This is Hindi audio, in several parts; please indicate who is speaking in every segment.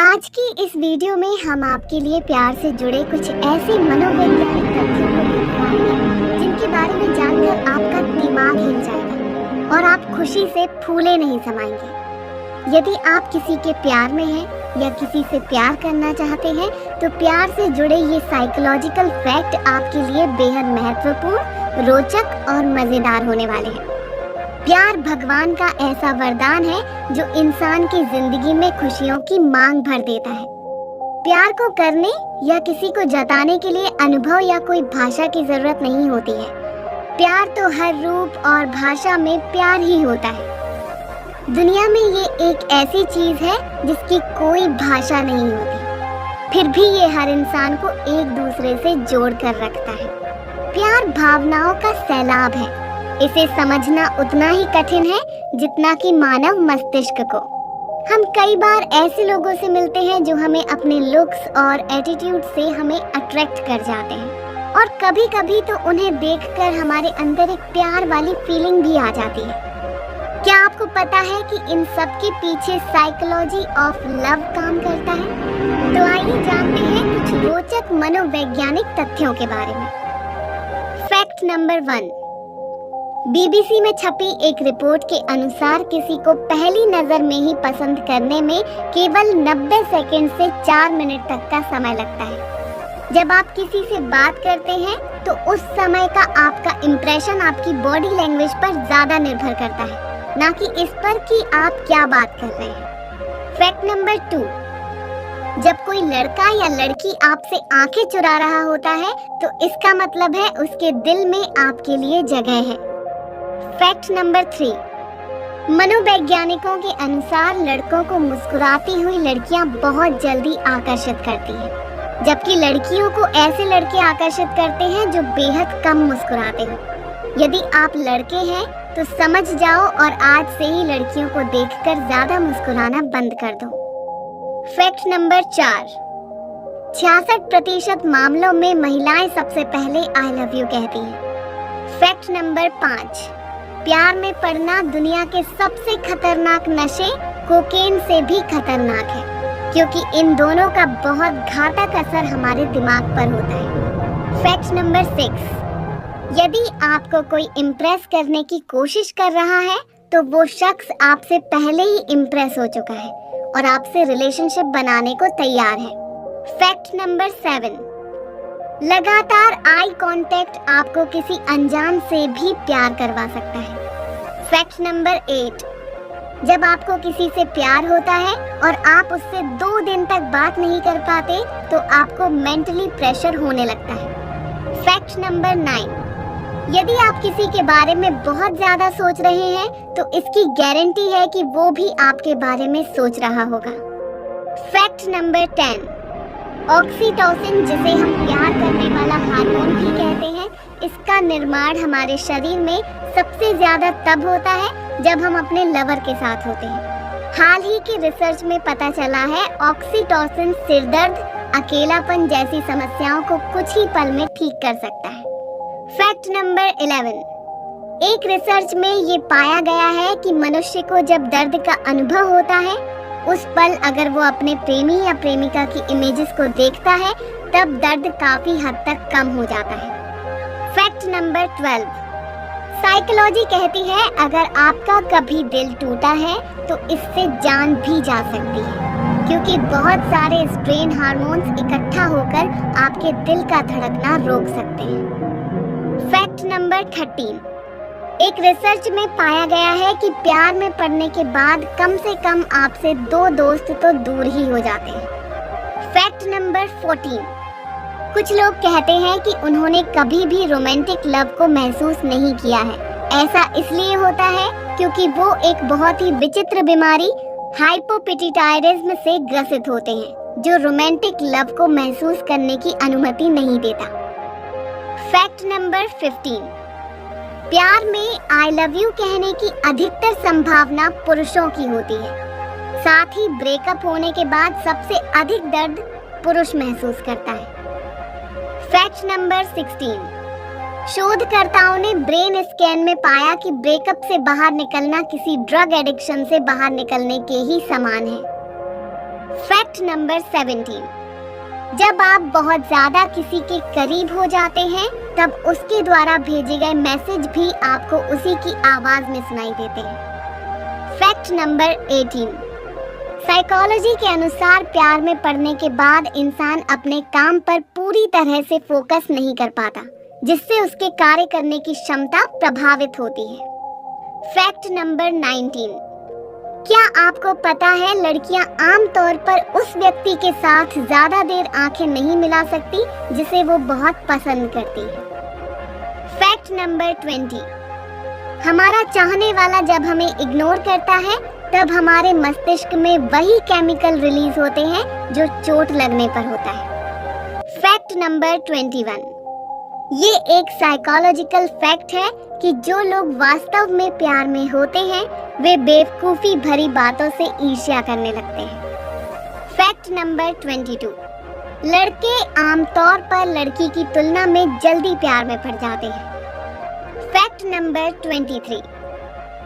Speaker 1: आज की इस वीडियो में हम आपके लिए प्यार से जुड़े कुछ ऐसे मनोवैज्ञानिक तथ्यों को लेकर आए हैं जिनके बारे में जानकर आपका दिमाग हिल जाएगा और आप खुशी से फूले नहीं समाएंगे। यदि आप किसी के प्यार में हैं या किसी से प्यार करना चाहते हैं तो प्यार से जुड़े ये साइकोलॉजिकल फैक्ट आपके लिए बेहद महत्वपूर्ण, रोचक और मजेदार होने वाले हैं। प्यार भगवान का ऐसा वरदान है जो इंसान की जिंदगी में खुशियों की मांग भर देता है। प्यार को करने या किसी को जताने के लिए अनुभव या कोई भाषा की जरूरत नहीं होती है। प्यार तो हर रूप और भाषा में प्यार ही होता है। दुनिया में ये एक ऐसी चीज है जिसकी कोई भाषा नहीं होती, फिर भी ये हर इंसान को एक दूसरे से जोड़ कर रखता है। प्यार भावनाओं का सैलाब है। इसे समझना उतना ही कठिन है जितना कि मानव मस्तिष्क को। हम कई बार ऐसे लोगों से मिलते हैं जो हमें अपने लुक्स और एटीट्यूड से हमें अट्रैक्ट कर जाते हैं और कभी कभी तो उन्हें देखकर हमारे अंदर एक प्यार वाली फीलिंग भी आ जाती है। क्या आपको पता है कि इन सब के पीछे साइकोलॉजी ऑफ लव काम करता है? तो आइए जानते हैं कुछ रोचक मनोवैज्ञानिक तथ्यों के बारे में। Fact number 1। बीबीसी में छपी एक रिपोर्ट के अनुसार किसी को पहली नजर में ही पसंद करने में केवल 90 सेकंड से 4 मिनट तक का समय लगता है। जब आप किसी से बात करते हैं तो उस समय का आपका इंप्रेशन आपकी बॉडी लैंग्वेज पर ज्यादा निर्भर करता है, ना कि इस पर कि आप क्या बात कर रहे हैं। Fact number 2। जब कोई लड़का या लड़की आपसे आंखें चुरा रहा होता है तो इसका मतलब है उसके दिल में आपके लिए जगह है। Fact number 3। मनोवैज्ञानिकों के अनुसार लड़कों को मुस्कुराती हुई लड़कियां बहुत जल्दी आकर्षित करती हैं, जबकि लड़कियों को ऐसे लड़के आकर्षित करते हैं जो बेहद कम मुस्कुराते हो। यदि आप लड़के हैं तो समझ जाओ और आज से ही लड़कियों को देखकर ज्यादा मुस्कुराना बंद कर दो। Fact number 4। 66% मामलों में महिलाएं सबसे पहले आई लव यू कहती हैं। Fact number 5। प्यार में पड़ना दुनिया के सबसे खतरनाक नशे कोकेन से भी खतरनाक है, क्योंकि इन दोनों का बहुत घातक असर हमारे दिमाग पर होता है। Fact number 6। यदि आपको कोई इम्प्रेस करने की कोशिश कर रहा है तो वो शख्स आपसे पहले ही इम्प्रेस हो चुका है और आपसे रिलेशनशिप बनाने को तैयार है। Fact number 7। लगातार आई कांटेक्ट आपको किसी अनजान से भी प्यार करवा सकता है। Fact number 8। जब आपको किसी से प्यार होता है और आप उससे 2 दिन तक बात नहीं कर पाते तो आपको मेंटली प्रेशर होने लगता है। Fact number 9। यदि आप किसी के बारे में बहुत ज्यादा सोच रहे हैं तो इसकी गारंटी है कि वो भी आपके बारे में सोच रहा होगा। Fact number 10। ऑक्सीटोसिन, जिसे हम प्यार करने वाला हार्मोन भी कहते हैं, इसका निर्माण हमारे शरीर में सबसे ज्यादा तब होता है जब हम अपने लवर के साथ होते हैं। हाल ही की रिसर्च में पता चला है ऑक्सीटोसिन सिरदर्द, अकेलापन जैसी समस्याओं को कुछ ही पल में ठीक कर सकता है। Fact number 11। एक रिसर्च में ये पाया गया है कि मनुष्य को जब दर्द का अनुभव होता है उस पल अगर वो अपने प्रेमी या प्रेमिका की इमेजेस को देखता है तब दर्द काफी हद तक कम हो जाता है। Fact number 12। साइकोलॉजी कहती है अगर आपका कभी दिल टूटा है तो इससे जान भी जा सकती है, क्योंकि बहुत सारे स्ट्रेन हार्मोन्स इकट्ठा होकर आपके दिल का धड़कना रोक सकते हैं। Fact number 13। एक रिसर्च में पाया गया है कि प्यार में पड़ने के बाद कम से कम आपसे 2 दोस्त तो दूर ही हो जाते हैं। Fact number 14। कुछ लोग कहते हैं कि उन्होंने कभी भी रोमांटिक लव को महसूस नहीं किया है। ऐसा इसलिए होता है क्योंकि वो एक बहुत ही विचित्र बीमारी हाइपोपिट्यूटाइडिज्म से ग्रसित होते हैं, जो रोमांटिक लव को महसूस करने की अनुमति नहीं देता। Fact number 15। प्यार में आई लव यू कहने की अधिकतर संभावना पुरुषों की होती है। साथ ही ब्रेकअप होने के बाद सबसे अधिक दर्द पुरुष महसूस करता है। Fact number 16। शोधकर्ताओं ने ब्रेन स्कैन में पाया कि ब्रेकअप से बाहर निकलना किसी ड्रग एडिक्शन से बाहर निकलने के ही समान है। फैक्ट फैक्ट नंबर 17, जब आप बहुत ज्यादा किसी के करीब हो जाते हैं तब उसके द्वारा भेजे गए मैसेज भी आपको उसी की आवाज में सुनाई देते हैं। फैक्ट नंबर 18, साइकोलॉजी के अनुसार प्यार में पड़ने के बाद इंसान अपने काम पर पूरी तरह से फोकस नहीं कर पाता, जिससे उसके कार्य करने की क्षमता प्रभावित होती है। फैक्ट नंबर 19, क्या आपको पता है लड़कियां आमतौर पर उस व्यक्ति के साथ ज्यादा देर आंखें नहीं मिला सकती जिसे वो बहुत पसंद करती है। फैक्ट नंबर 20, हमारा चाहने वाला जब हमें इग्नोर करता है तब हमारे मस्तिष्क में वही केमिकल रिलीज होते हैं जो चोट लगने पर होता है। फैक्ट नंबर 21, ये एक साइकोलॉजिकल फैक्ट है कि जो लोग वास्तव में प्यार में होते हैं वे बेवकूफी भरी बातों से ईर्ष्या करने लगते हैं। फैक्ट नंबर 22, लड़के आमतौर पर लड़की की तुलना में जल्दी प्यार में पड़ जाते हैं। फैक्ट नंबर 23,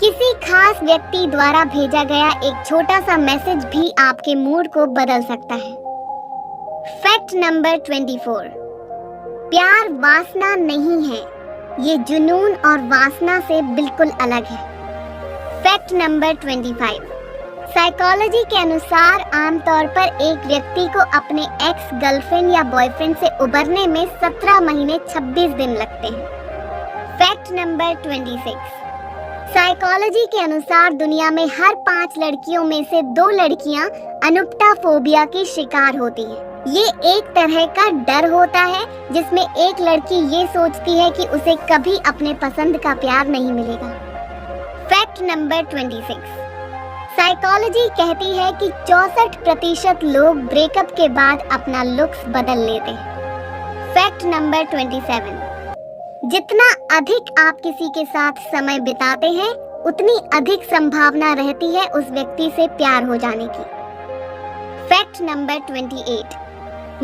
Speaker 1: किसी खास व्यक्ति द्वारा भेजा गया एक छोटा सा मैसेज भी आपके मूड को बदल सकता है। फैक्ट नंबर 24, प्यार वासना नहीं है, ये जुनून और वासना से बिल्कुल अलग है। फैक्ट नंबर 25, साइकोलॉजी के अनुसार आमतौर पर एक व्यक्ति को अपने एक्स गर्लफ्रेंड या बॉयफ्रेंड से उबरने में 17 महीने 26 दिन लगते हैं। फैक्ट नंबर 26, साइकोलॉजी के अनुसार दुनिया में हर 5 लड़कियों में से 2 लड़कियां अनुप्टा फोबिया की शिकार होती हैं। ये एक तरह का डर होता है जिसमें एक लड़की ये सोचती है कि उसे कभी अपने पसंद का प्यार नहीं मिलेगा। फैक्ट नंबर 26, साइकोलॉजी कहती है कि 64% लोग ब्रेकअप के बाद अपना लुक्स बदल लेते हैं। फैक्ट नंबर 27, जितना अधिक आप किसी के साथ समय बिताते हैं उतनी अधिक संभावना रहती है उस व्यक्ति से प्यार हो जाने की। फैक्ट नंबर 28,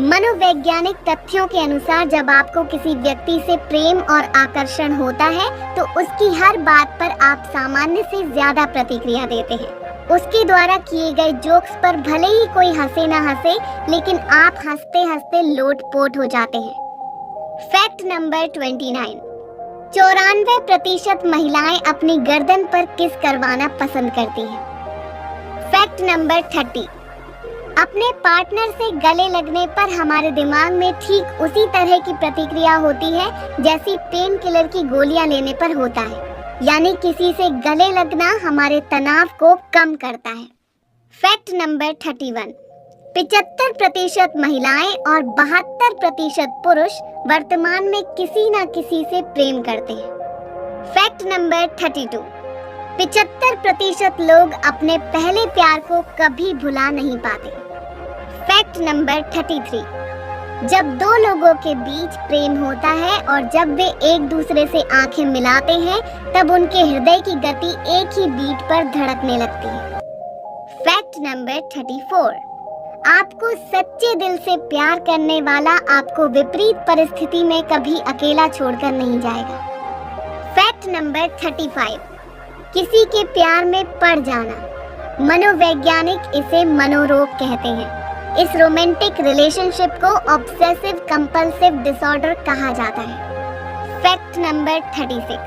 Speaker 1: मनोवैज्ञानिक तथ्यों के अनुसार जब आपको किसी व्यक्ति से प्रेम और आकर्षण होता है तो उसकी हर बात पर आप सामान्य से ज्यादा प्रतिक्रिया देते हैं। उसके द्वारा किए गए जोक्स पर भले ही कोई हंसे ना हंसे, लेकिन आप हंसते हंसते लोटपोट हो जाते हैं। फैक्ट नंबर 29, 94% महिलाएं अपनी गर्दन पर किस करवाना पसंद करती हैं। फैक्ट नंबर 30, अपने पार्टनर से गले लगने पर हमारे दिमाग में ठीक उसी तरह की प्रतिक्रिया होती है जैसी पेन किलर की गोलियां लेने पर होता है, यानी किसी से गले लगना हमारे तनाव को कम करता है। फैक्ट नंबर 31, 75% महिलाएं और 72% पुरुष वर्तमान में किसी न किसी से प्रेम करते हैं। फैक्ट नंबर 32, 75% लोग अपने पहले प्यार को कभी भुला नहीं पाते। फैक्ट नंबर 33, जब 2 लोगों के बीच प्रेम होता है और जब वे एक दूसरे से आंखें मिलाते हैं तब उनके हृदय की गति एक ही बीट पर धड़कने लगती है। फैक्ट नंबर 34, आपको सच्चे दिल से प्यार करने वाला आपको विपरीत परिस्थिति में कभी अकेला छोड़कर नहीं जाएगा। फैक्ट नंबर 35, किसी के प्यार में पड़ जाना, मनोवैज्ञानिक इसे मनोरोग कहते हैं। इस रोमांटिक रिलेशनशिप को ऑब्सेसिव कंपल्सिव डिसऑर्डर कहा जाता है। फैक्ट नंबर 36,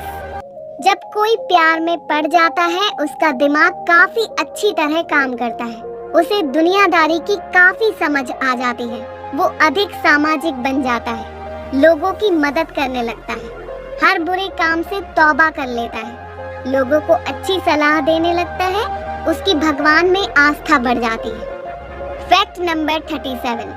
Speaker 1: जब कोई प्यार में पड़ जाता है उसका दिमाग काफी अच्छी तरह काम करता है, उसे दुनियादारी की काफी समझ आ जाती है, वो अधिक सामाजिक बन जाता है, लोगों की मदद करने लगता है, हर बुरे काम से तौबा कर लेता है, लोगों को अच्छी सलाह देने लगता है, उसकी भगवान में आस्था बढ़ जाती है। फैक्ट नंबर 37,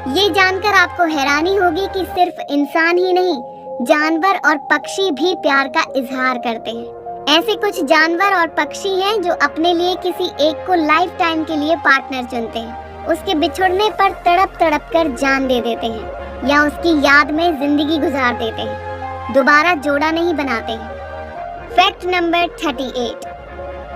Speaker 1: ये जानकर आपको हैरानी होगी कि सिर्फ इंसान ही नहीं, जानवर और पक्षी भी प्यार का इजहार करते हैं। ऐसे कुछ जानवर और पक्षी हैं जो अपने लिए किसी एक को लाइफ टाइम के लिए पार्टनर चुनते हैं, उसके बिछुड़ने पर तड़प तड़प कर जान दे देते हैं या उसकी याद में जिंदगी गुजार देते हैं, दोबारा जोड़ा नहीं बनाते हैं। फैक्ट नंबर 38,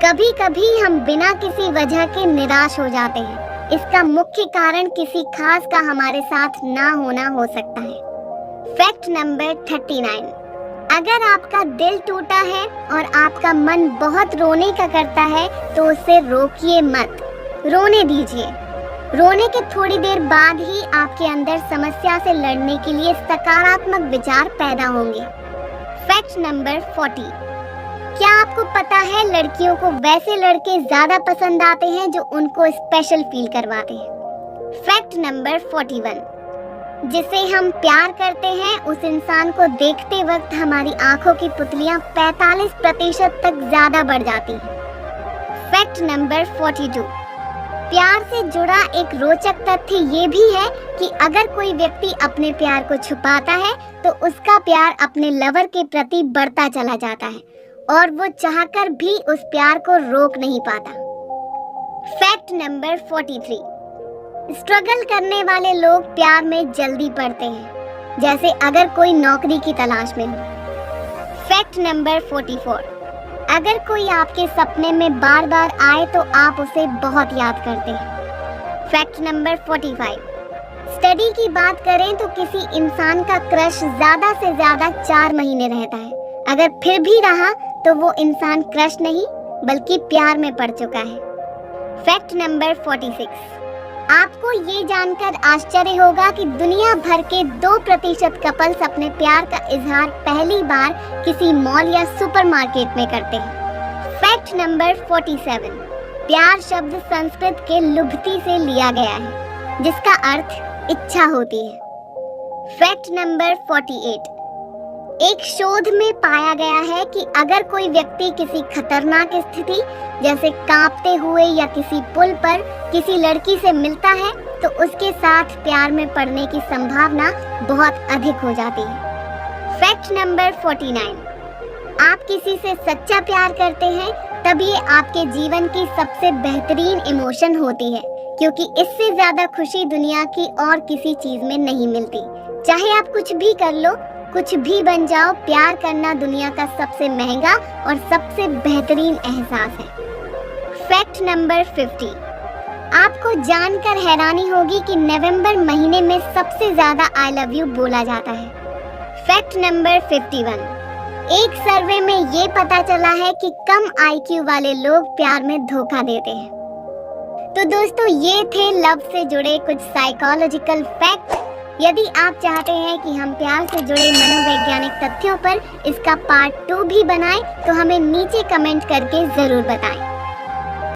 Speaker 1: कभी कभी हम बिना किसी वजह के निराश हो जाते हैं, इसका मुख्य कारण किसी खास का हमारे साथ ना होना हो सकता है। फैक्ट नंबर 39, अगर आपका दिल टूटा है और आपका मन बहुत रोने का करता है तो उसे रोकिए मत, रोने दीजिए। रोने के थोड़ी देर बाद ही आपके अंदर समस्या से लड़ने के लिए सकारात्मक विचार पैदा होंगे। Fact number 40। क्या आपको पता है लड़कियों को वैसे लड़के ज्यादा पसंद आते हैं जो उनको स्पेशल फील करवाते हैं। Fact number 41। जिसे हम प्यार करते हैं उस इंसान को देखते वक्त हमारी आंखों की पुतलियां 45% तक ज्यादा बढ़ जाती हैं। Fact number 42। प्यार से जुड़ा एक रोचक तथ्य ये भी है कि अगर कोई व्यक्ति अपने प्यार को छुपाता है तो उसका प्यार अपने लवर के प्रति बढ़ता चला जाता है और वो चाहकर भी उस प्यार को रोक नहीं पाता। Fact number 43। स्ट्रगल करने वाले लोग प्यार में जल्दी पड़ते हैं, जैसे अगर कोई नौकरी की तलाश में हो। Fact number 44। अगर कोई आपके सपने में बार बार आए तो आप उसे बहुत याद करते हैं। Fact number 45। स्टडी की बात करें तो किसी इंसान का क्रश ज्यादा से ज्यादा 4 महीने रहता है। अगर फिर भी रहा तो वो इंसान क्रश नहीं बल्कि प्यार में पड़ चुका है। Fact number 46। आपको ये जानकर आश्चर्य होगा कि दुनिया भर के 2% कपल्स अपने प्यार का इजहार पहली बार किसी मॉल या सुपरमार्केट में करते हैं। Fact number 47। प्यार शब्द संस्कृत के लुभती से लिया गया है, जिसका अर्थ इच्छा होती है। Fact number 48। एक शोध में पाया गया है कि अगर कोई व्यक्ति किसी खतरनाक स्थिति जैसे कांपते हुए या किसी पुल पर किसी लड़की से मिलता है तो उसके साथ प्यार में पड़ने की संभावना बहुत अधिक हो जाती है। Fact number 49। आप किसी से सच्चा प्यार करते हैं तब ये आपके जीवन की सबसे बेहतरीन इमोशन होती है, क्योंकि इससे ज्यादा खुशी दुनिया की और किसी चीज में नहीं मिलती। चाहे आप कुछ भी कर लो, कुछ भी बन जाओ, प्यार करना दुनिया का सबसे महंगा और सबसे बेहतरीन एहसास है। Fact number 50। आपको जानकर हैरानी होगी कि नवंबर महीने में सबसे ज्यादा आई लव यू बोला जाता है। Fact number 51। एक सर्वे में ये पता चला है कि कम IQ वाले लोग प्यार में धोखा देते हैं। तो दोस्तों, ये थे लव से जुड़े कुछ साइकोलॉजिकल फैक्ट। यदि आप चाहते हैं कि हम प्यार से जुड़े मनोवैज्ञानिक तथ्यों पर इसका पार्ट 2 भी बनाएं तो हमें नीचे कमेंट करके जरूर बताएं।